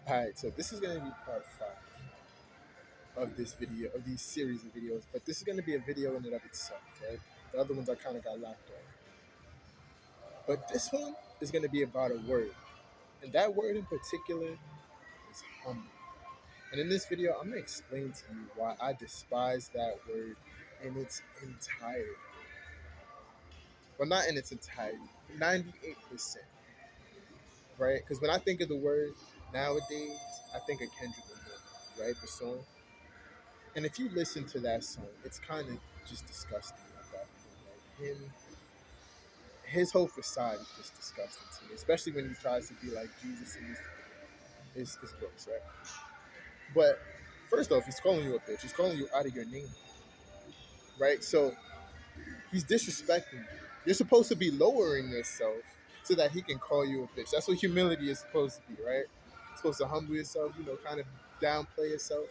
Alright, so this is going to be part 5 of this video, of these series of videos, but this is going to be a video in and of itself, right? The other ones I kind of got locked off. But this one is going to be about a word, and that word in particular is humble. And in this video, I'm going to explain to you why I despise that word in its entirety. Well, not in its entirety, 98%, right? Because when I think of the word nowadays, I think of Kendrick Lamar, right? The song. And if you listen to that song, it's kind of just disgusting at that point. Like his whole facade is just disgusting to me, especially when he tries to be like Jesus in his books, right? But first off, he's calling you a bitch. He's calling you out of your name, right? So he's disrespecting you. You're supposed to be lowering yourself so that he can call you a bitch. That's what humility is supposed to be, right? You're supposed to humble yourself, kind of downplay yourself.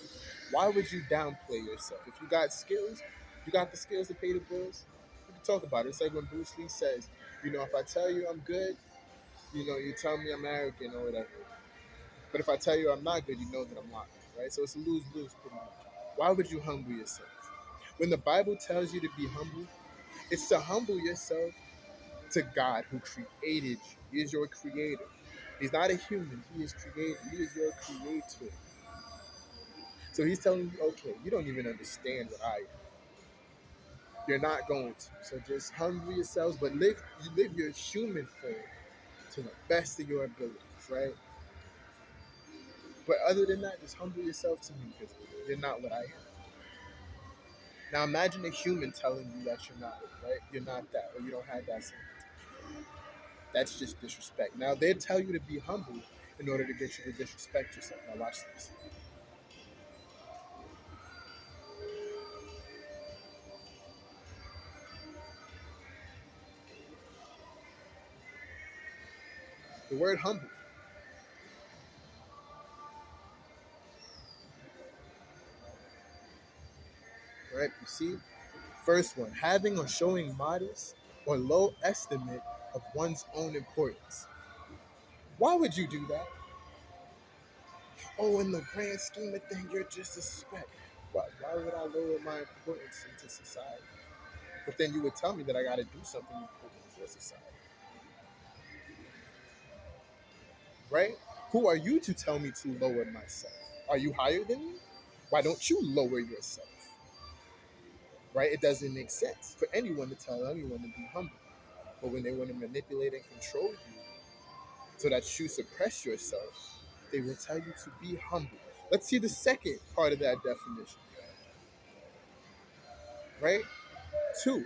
Why would you downplay yourself? If you got skills, you got the skills to pay the bills, we can talk about it. It's like when Bruce Lee says, if I tell you I'm good, you tell me I'm arrogant or whatever. But if I tell you I'm not good, you know that I'm lying, right? So it's a lose-lose pretty much. Why would you humble yourself? When the Bible tells you to be humble, it's to humble yourself to God who created you. He is your creator. He's not a human. He is created. He is your creator. So he's telling you, okay, you don't even understand what I am. You're not going to. So just humble yourselves, but live your human form to the best of your abilities, right? But other than that, just humble yourself to me because you're not what I am. Now imagine a human telling you that you're not, right? You're not that, or you don't have that same. That's just disrespect. Now they tell you to be humble in order to get you to disrespect yourself. Now watch this. The word humble, right? You see, first one, having or showing modest or low estimate of one's own importance. Why would you do that? Oh, in the grand scheme of things, you're just a speck. Why would I lower my importance into society? But then you would tell me that I got to do something important for society, right? Who are you to tell me to lower myself? Are you higher than me? Why don't you lower yourself? Right? It doesn't make sense for anyone to tell anyone to be humble. But when they want to manipulate and control you so that you suppress yourself, they will tell you to be humble. Let's see the second part of that definition, right? 2, you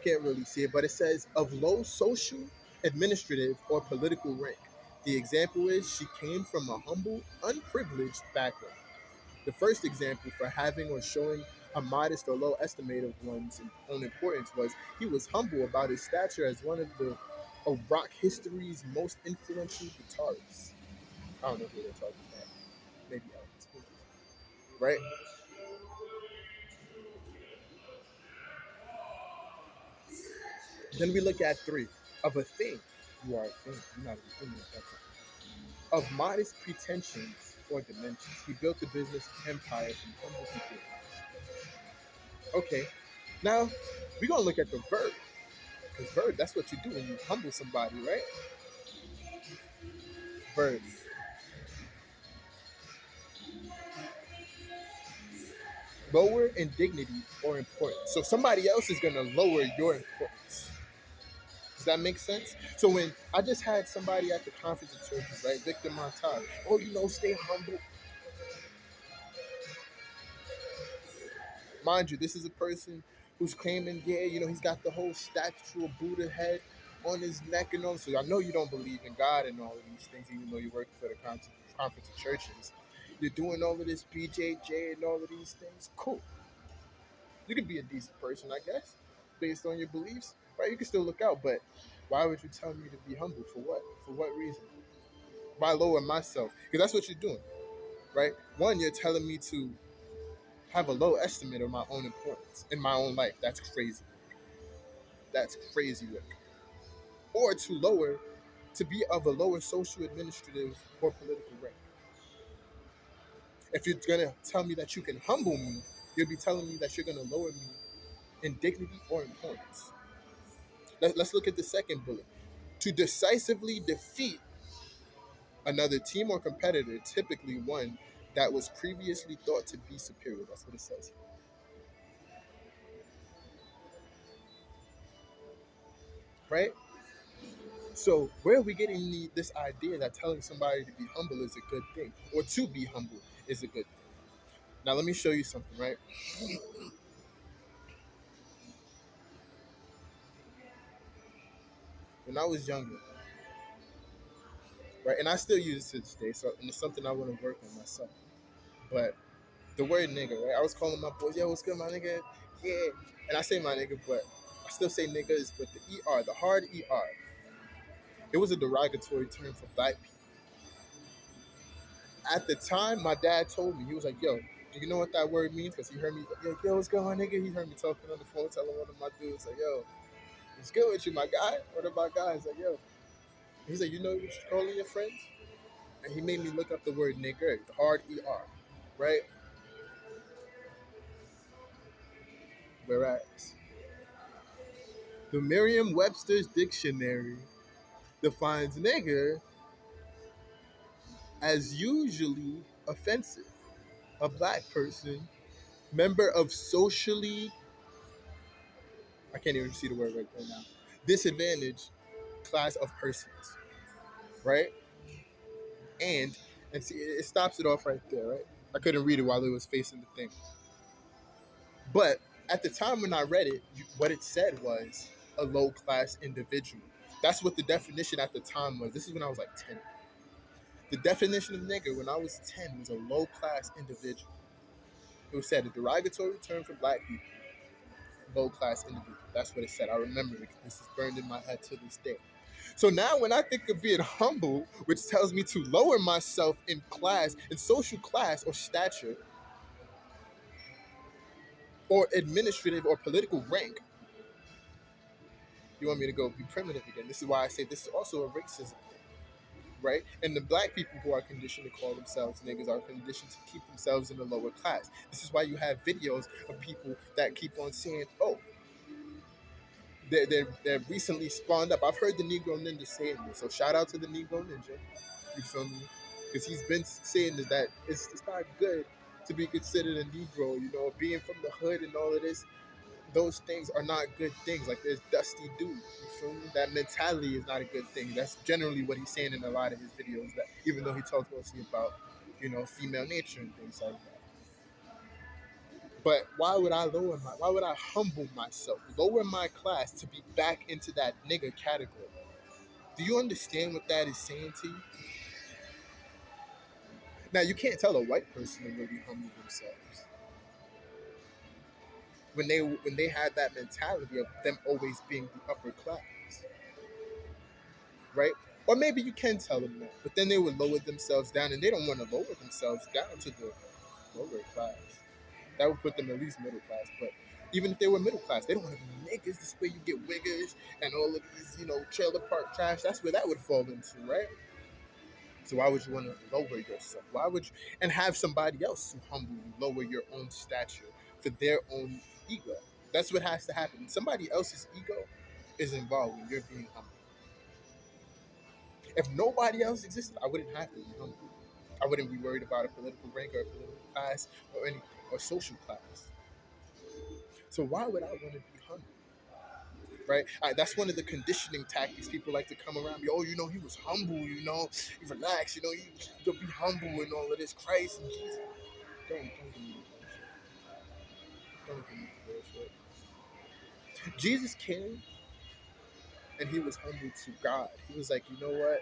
can't really see it, but it says of low social, administrative, or political rank. The example is she came from a humble, unprivileged background. The first example for having or showing a modest or low estimate of one's own importance was he was humble about his stature as one of rock history's most influential guitarists. I don't know who they're talking about. Maybe Elvis. Right? Then we look at 3. Of a thing. You are a thing. You're not a human at that point. Of modest pretensions or dimensions. He built the business empire from humble beginnings. Okay. Now, we're going to look at the verb. Because verb, that's what you do when you humble somebody, right? Verb. Lower in dignity or importance. So somebody else is going to lower your importance. Does that make sense? So when I just had somebody at the conference of churches, right? Victor Montage. Oh, stay humble. Mind you, this is a person who's claiming, yeah, he's got the whole statue of Buddha head on his neck and all. So I know you don't believe in God and all of these things, even though you're working for the conference of churches. You're doing all of this BJJ and all of these things. Cool. You can be a decent person, I guess, based on your beliefs, right? You can still look out, but why would you tell me to be humble? For what? For what reason? Why lower myself? Because that's what you're doing, right? One, you're telling me to have a low estimate of my own importance in my own life. That's crazy. That's crazy work. Or to be of a lower social, administrative, or political rank. If you're gonna tell me that you can humble me, you'll be telling me that you're gonna lower me in dignity or importance. Let's look at the second bullet. To decisively defeat another team or competitor, typically one that was previously thought to be superior. That's what it says. Right? So where are we getting this idea that telling somebody to be humble is a good thing, or to be humble is a good thing? Now let me show you something, right? When I was younger, right, and I still use it to this day, so and it's something I want to work on myself. But the word nigga, right? I was calling my boys, yo, what's good, my nigga? Yeah. And I say my nigga, but I still say niggas, but the ER, the hard ER, it was a derogatory term for black people. At the time, my dad told me, he was like, yo, do you know what that word means? Because he heard me, yo, what's good, my nigga? He heard me talking on the phone, telling one of my dudes, like, yo, what's good with you, my guy? One of my guys, like, yo. He's like, you know what you're calling your friends? And he made me look up the word nigger, the hard ER, right? Whereas the Merriam-Webster's dictionary defines nigger as usually offensive, a black person, member of socially, I can't even see the word right now, disadvantaged class of persons, right? And and see, it stops it off right there, right? I couldn't read it while it was facing the thing, but at the time when I read it, what it said was a low class individual. That's what the definition at the time was. This is when I was like 10. The definition of nigger when I was 10 was a low class individual. It was said a derogatory term for black people, low class individual. That's what it said. I remember it. This is burned in my head to this day. So now when I think of being humble, which tells me to lower myself in class, in social class or stature, or administrative or political rank, you want me to go be primitive again. This is why I say this is also a racism thing, right? And the black people who are conditioned to call themselves niggas are conditioned to keep themselves in the lower class. This is why you have videos of people that keep on saying, oh, they're recently spawned up. I've heard the Negro Ninja saying this, so shout out to the Negro Ninja. You feel me? Because he's been saying that it's not good to be considered a Negro. You know, being from the hood and all of this, those things are not good things. Like there's dusty dudes. You feel me? That mentality is not a good thing. That's generally what he's saying in a lot of his videos. That even though he talks mostly about, female nature and things like that. But why would I humble myself, lower my class to be back into that nigga category? Do you understand what that is saying to you? Now you can't tell a white person to really humble themselves when they have that mentality of them always being the upper class, right? Or maybe you can tell them that, but then they would lower themselves down, and they don't want to lower themselves down to the lower class. That would put them at least middle class. But even if they were middle class, they don't want to be niggas. This is where you get wiggers and all of these, trailer park trash. That's where that would fall into, right? So why would you want to lower yourself? Why would you and have somebody else who humble you, lower your own stature for their own ego? That's what has to happen. Somebody else's ego is involved when you're being humble. If nobody else existed, I wouldn't have to be humble. I wouldn't be worried about a political rank or a political class or anything or social class. So why would I want to be humble? Right? That's one of the conditioning tactics people like to come around me. Oh, he was humble. He relaxed. He'll be humble and all of this. Christ and Jesus. Don't give me the bullshit. Don't give me the bullshit. Jesus came and he was humble to God. He was like, you know what?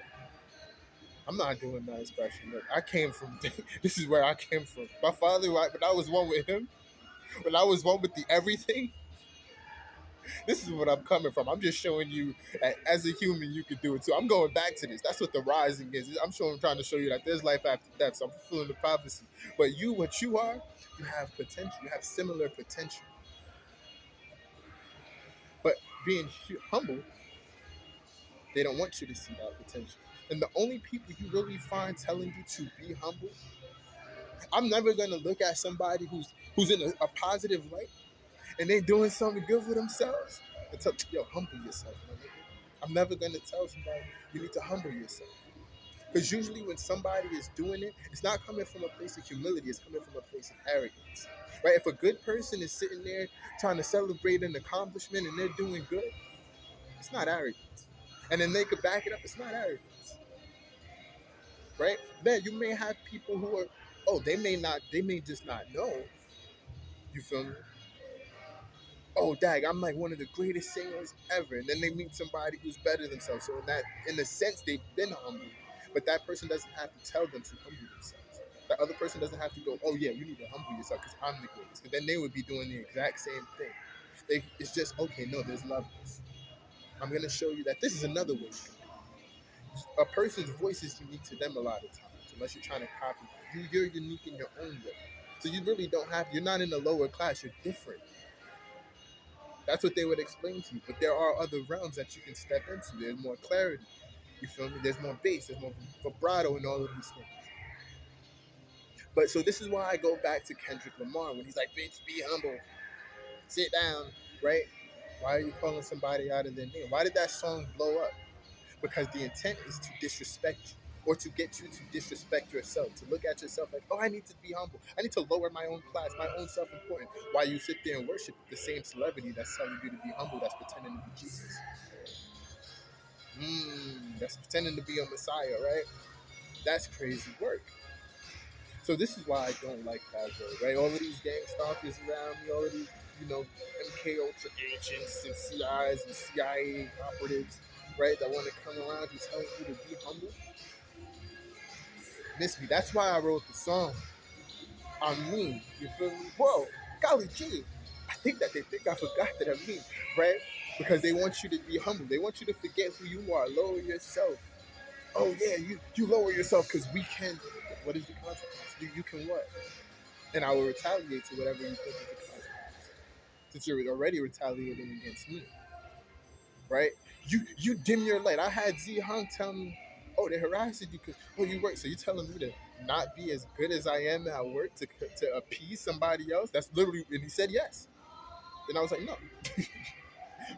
I'm not doing nothing special. Look, I came from. This is where I came from. My father, when I was one with him, when I was one with the everything, this is what I'm coming from. I'm just showing you as a human you could do it too. I'm going back to this. That's what the rising is. I'm trying to show you that there's life after death. So I'm fulfilling the prophecy. But what you are, you have potential. You have similar potential. But being humble, they don't want you to see that potential. And the only people you really find telling you to be humble, I'm never gonna look at somebody who's in a positive light and they doing something good for themselves and tell, yo, humble yourself, my nigga. I'm never gonna tell somebody you need to humble yourself. Because usually when somebody is doing it, it's not coming from a place of humility, it's coming from a place of arrogance. Right? If a good person is sitting there trying to celebrate an accomplishment and they're doing good, it's not arrogance. And then they could back it up, it's not arrogance. Right? Then you may have people who are, oh, they may just not know. You feel me? Oh, dag, I'm like one of the greatest singers ever. And then they meet somebody who's better than themselves. So in a sense, they've been humble. But that person doesn't have to tell them to humble themselves. That other person doesn't have to go, oh yeah, you need to humble yourself because I'm the greatest. Because then they would be doing the exact same thing. It's just, okay, no, there's levels. I'm going to show you that this is another way. A person's voice is unique to them a lot of times, unless you're trying to copy. You're unique in your own way. So you really don't have, you're not in the lower class, you're different. That's what they would explain to you. But there are other realms that you can step into. There's more clarity. You feel me? There's more bass, there's more vibrato and all of these things. But so this is why I go back to Kendrick Lamar when he's like, bitch, be humble. Sit down, right? Why are you calling somebody out of their name? Why did that song blow up? Because the intent is to disrespect you or to get you to disrespect yourself, to look at yourself like, oh, I need to be humble. I need to lower my own class, my own self-importance, while you sit there and worship the same celebrity that's telling you to be humble, that's pretending to be Jesus. That's pretending to be a Messiah, right? That's crazy work. So this is why I don't like that word, right? All of these gang stalkers around me, all of these, MK Ultra agents and CIs and CIA operatives, right, that want to come around you telling you to be humble. Miss me. That's why I wrote the song on me. You feel me? Whoa, golly gee. I think that they think I forgot that I'm me, right? Because they want you to be humble. They want you to forget who you are. Lower yourself. Oh yeah, you lower yourself because we can. What is the consequence? You can what? And I will retaliate to whatever you think is the consequence. Since you're already retaliating against me, right? You dim your light. I had Z Hung tell me, oh, they harassed you because you work. So you telling me to not be as good as I am at work to appease somebody else? That's literally, and he said yes. And I was like, no,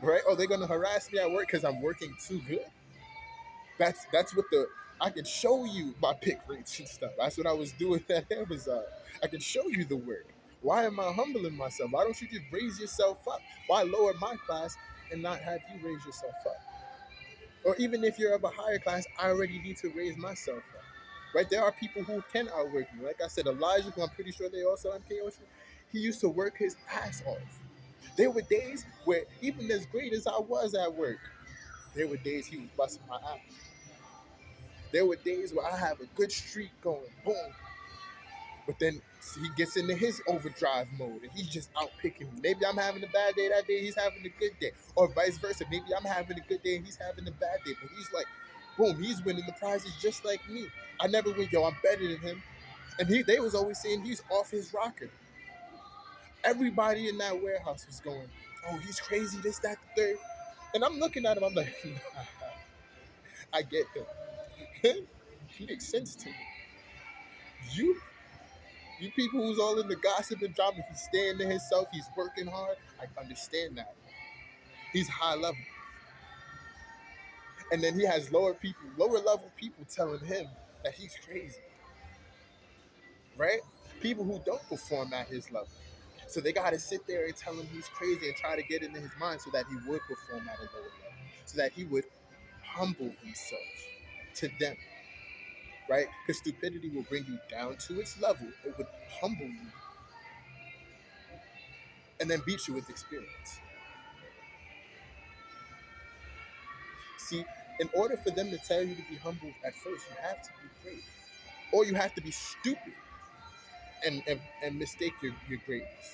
right? Oh, they're gonna harass me at work because I'm working too good. That's what I can show you my pick rates and stuff. That's what I was doing at Amazon. I can show you the work. Why am I humbling myself? Why don't you just raise yourself up? Why lower my class and not have you raise yourself up? Or even if you're of a higher class, I already need to raise myself up. Right? There are people who can outwork me. Like I said, Elijah, who I'm pretty sure they also MK Ultra, he used to work his ass off. There were days where even as great as I was at work, there were days he was busting my ass. There were days where I have a good streak going, boom. But then he gets into his overdrive mode and he's just out picking me. Maybe I'm having a bad day that day, he's having a good day. Or vice versa. Maybe I'm having a good day and he's having a bad day. But he's like, boom, he's winning the prizes just like me. I never win, yo, I'm better than him. And they was always saying he's off his rocker. Everybody in that warehouse was going, oh, he's crazy, this, that, the third. And I'm looking at him, I'm like, I get him. He makes sense to me. You You people who's all in the gossip and drama, he's staying to himself, he's working hard. I understand that. He's high level. And then he has lower level people telling him that he's crazy. Right? People who don't perform at his level. So they gotta sit there and tell him he's crazy and try to get into his mind so that he would perform at a lower level. So that he would humble himself to them. Right? Because stupidity will bring you down to its level. It would humble you and then beat you with experience. See, in order for them to tell you to be humble at first, you have to be great. Or you have to be stupid and mistake your greatness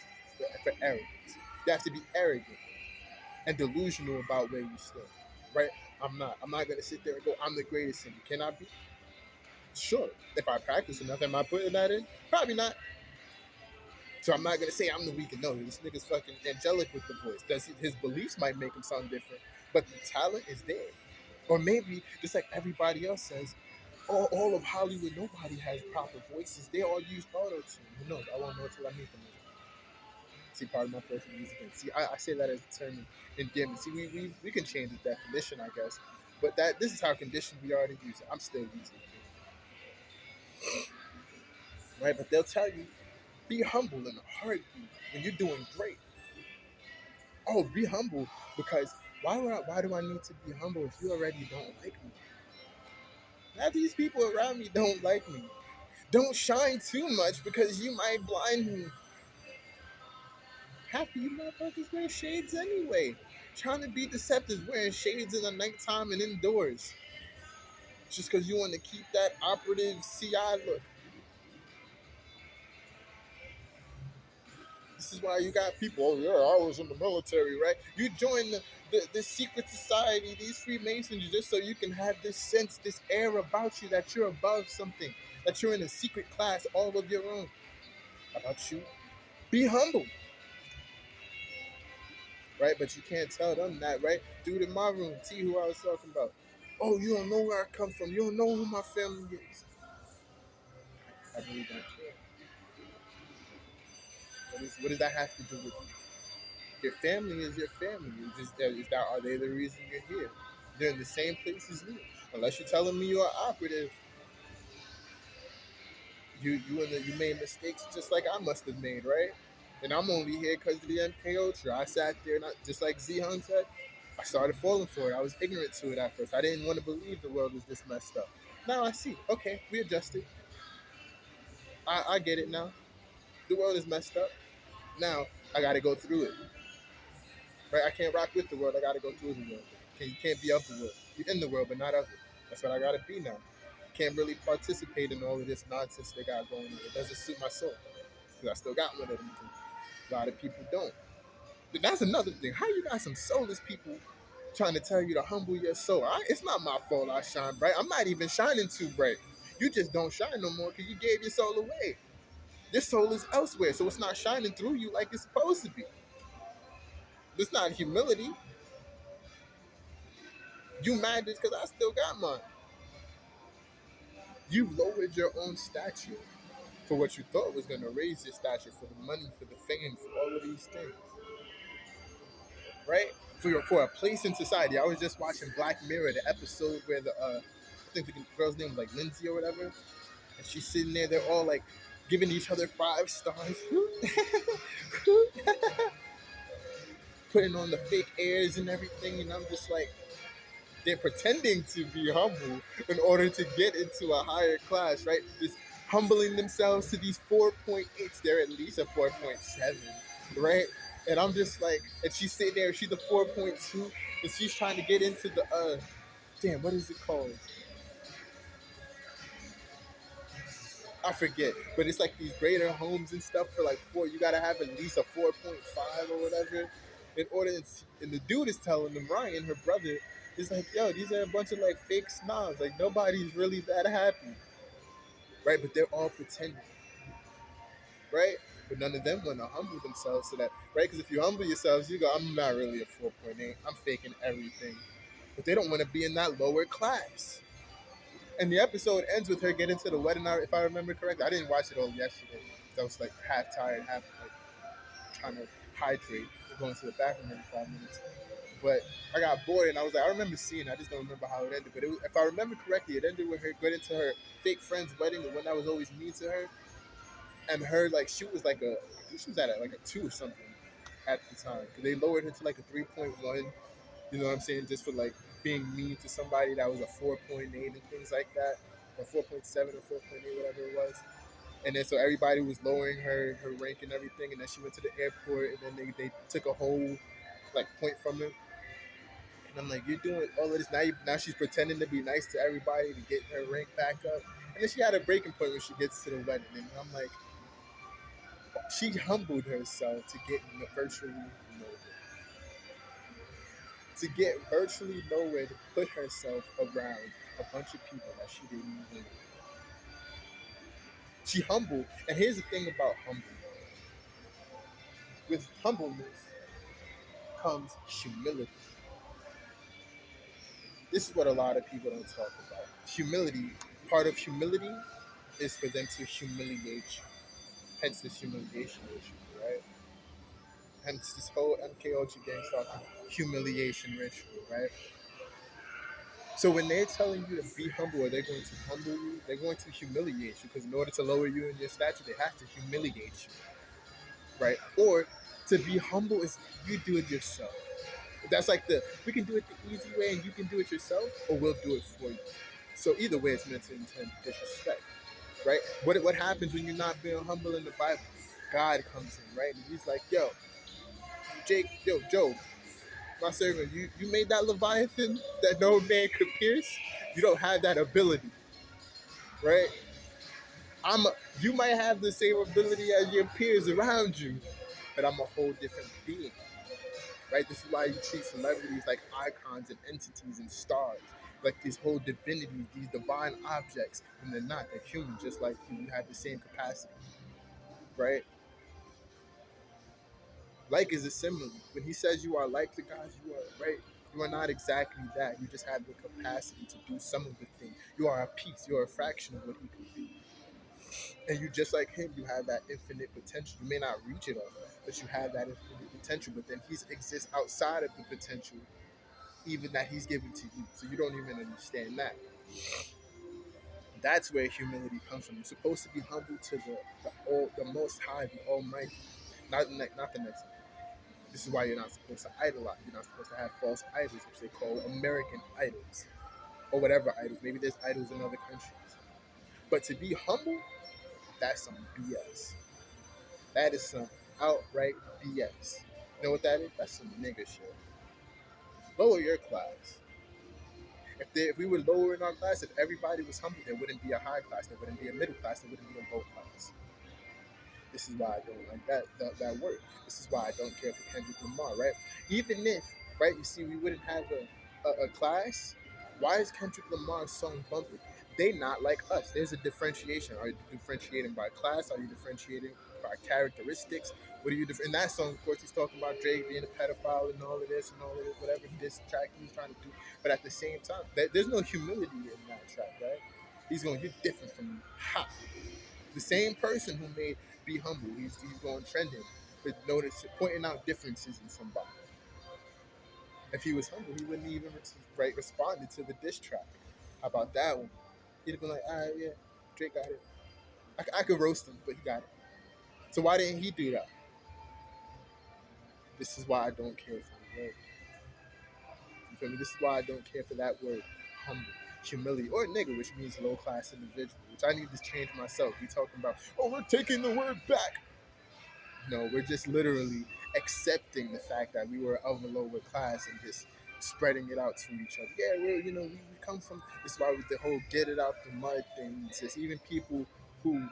for arrogance. You have to be arrogant and delusional about where you stand. Right? I'm not. I'm not going to sit there and go, I'm the greatest singer. Can I be? Sure. If I practice enough, am I putting that in? Probably not. So I'm not gonna say I'm the weakest. No, this nigga's fucking angelic with the voice. Does his beliefs might make him sound different, but the talent is there. Or maybe just like everybody else says, all of Hollywood, nobody has proper voices. They all use auto tune. Who knows? I won't know until I meet them. See, part of my personal music. And see, I say that as a term in endearment. See, we can change the definition, I guess, but that this is how conditioned we are to use it. I'm still using it, right? But they'll tell you, be humble in a heartbeat when you're doing great. Oh, be humble because why do I need to be humble if you already don't like me? Now these people around me don't like me. Don't shine too much because you might blind me. Half of you motherfuckers wear shades anyway. Trying to be deceptive wearing shades in the nighttime and indoors. Just because you want to keep that operative CI look. This is why you got people, oh yeah, I was in the military, right? You join the secret society, these Freemasons, just so you can have this sense, this air about you that you're above something, that you're in a secret class all of your own. How about you? Be humble, right? But you can't tell them that, right? Dude in my room, see who I was talking about. Oh, you don't know where I come from. You don't know who my family is. I really don't care. What does that have to do with you? Your family is your family. Are they the reason you're here? They're in the same place as you. Unless you're telling me you're an operative, you made mistakes just like I must have made, right? And I'm only here because of the MK Ultra. I sat there, not just like Z Hung said. I started falling for it. I was ignorant to it at first. I didn't want to believe the world was this messed up. Now I see. Okay, we adjusted. I get it now. The world is messed up. Now I got to go through it. Right? I can't rock with the world. I got to go through the world. You can't be of the world. You're in the world, but not of it. That's what I got to be now. Can't really participate in all of this nonsense they got going on. It doesn't suit my soul because I still got one of them. A lot of people don't. But that's another thing. How you got some soulless people trying to tell you to humble your soul? It's not my fault I shine bright. I'm not even shining too bright. You just don't shine no more because you gave your soul away. Your soul is elsewhere, so it's not shining through you like it's supposed to be. It's not humility. You mad just because I still got mine. You've lowered your own stature for what you thought was going to raise your stature, for the money, for the fame, for all of these things, right? For a place in society. I was just watching Black Mirror, the episode where I think the girl's name was like Lindsay or whatever, and she's sitting there. They're all like giving each other 5 stars, putting on the fake airs and everything, and I'm just like, they're pretending to be humble in order to get into a higher class, right? Just humbling themselves to these 4.8s. They're at least a 4.7, right? And I'm just like, and she's sitting there, she's a 4.2, and she's trying to get into the damn, what is it called? I forget, but it's like these greater homes and stuff for like four. You gotta have at least a 4.5 or whatever in order. And the dude is telling them, Ryan, her brother, is like, yo, these are a bunch of like fake snobs. Like nobody's really that happy, right? But they're all pretending, right? But none of them want to humble themselves to that, right? Because if you humble yourselves, you go, I'm not really a 4.8. I'm faking everything. But they don't want to be in that lower class. And the episode ends with her getting to the wedding. If I remember correctly, I didn't watch it all yesterday. I was like half tired, half like trying to hydrate, going to the bathroom every 5 minutes. But I got bored and I was like, I remember seeing it. I just don't remember how it ended. But if I remember correctly, it ended with her getting to her fake friend's wedding, the one that was always mean to her. And her, like, she was like I think she was at like a 2 or something at the time. They lowered her to like a 3.1. You know what I'm saying? Just for like being mean to somebody that was a 4.8 and things like that, or 4.7 or 4.8, whatever it was. And then so everybody was lowering her rank and everything, and then she went to the airport, and then they took a whole like point from her. And I'm like, you're doing all of this now. Now she's pretending to be nice to everybody to get her rank back up. And then she had a breaking point when she gets to the wedding, and I'm like, she humbled herself to get virtually nowhere. To get virtually nowhere to put herself around a bunch of people that she didn't even know. She humbled, and here's the thing about humble. With humbleness comes humility. This is what a lot of people don't talk about. Humility, part of humility is for them to humiliate you. Hence this humiliation issue, right? Hence this whole MKOG gang talking humiliation ritual, right? So when they're telling you to be humble or they're going to humble you, they're going to humiliate you because in order to lower you in your stature, they have to humiliate you, right? Or to be humble is you do it yourself. That's like we can do it the easy way and you can do it yourself, or we'll do it for you. So either way, it's meant to intend disrespect, right? What happens when you're not being humble in the Bible? God comes in, right? And he's like, Job, my servant, you made that Leviathan that no man could pierce. You don't have that ability, right? I'm. You might have the same ability as your peers around you, but I'm a whole different being, right? This is why you treat celebrities like icons and entities and stars, like these whole divinities, these divine objects, when they're not. They're human, just like you. You have the same capacity, right? Like is a simile. When he says you are like the gods, you are right. You are not exactly that. You just have the capacity to do some of the things. You are a piece. You are a fraction of what he could be. And you just like him, you have that infinite potential. You may not reach it all, but you have that infinite potential. But then he exists outside of the potential, even that he's given to you. So you don't even understand that. That's where humility comes from. You're supposed to be humble to the Most High, the Almighty, not the next. This is why you're not supposed to idolize. You're not supposed to have false idols, which they call American idols, or whatever idols. Maybe there's idols in other countries. But to be humble, that's some BS. That is some outright BS. You know what that is? That's some nigga shit. Lower your class. If we were lowering our class, if everybody was humble, there wouldn't be a high class, there wouldn't be a middle class, there wouldn't be a low class. This is why I don't like that word. This is why I don't care for Kendrick Lamar, right? Even if, right, you see, we wouldn't have a class. Why is Kendrick Lamar's song bumping? They not like us. There's a differentiation. Are you differentiating by class? Are you differentiating by characteristics? What are you in that song? Of course, he's talking about Drake being a pedophile and all of this and all of this, whatever this track he's trying to do. But at the same time, there's no humility in that track, right? He's going, you're different from me. Ha! The same person who made Be Humble, he's going trending for pointing out differences in somebody. If he was humble, he wouldn't even responded to the diss track. How about that one? He'd have been like, all right, yeah, Drake got it. I could roast him, but he got it. So why didn't he do that? This is why I don't care for the word. You feel me? This is why I don't care for that word, humble, humility, or nigga, which means low class individual, which I need to change myself. We talking about, oh, we're taking the word back. No, we're just literally accepting the fact that we were of a lower class and just spreading it out to each other. Yeah, we come from. This is why with the whole get it out the mud thing. It's just even people who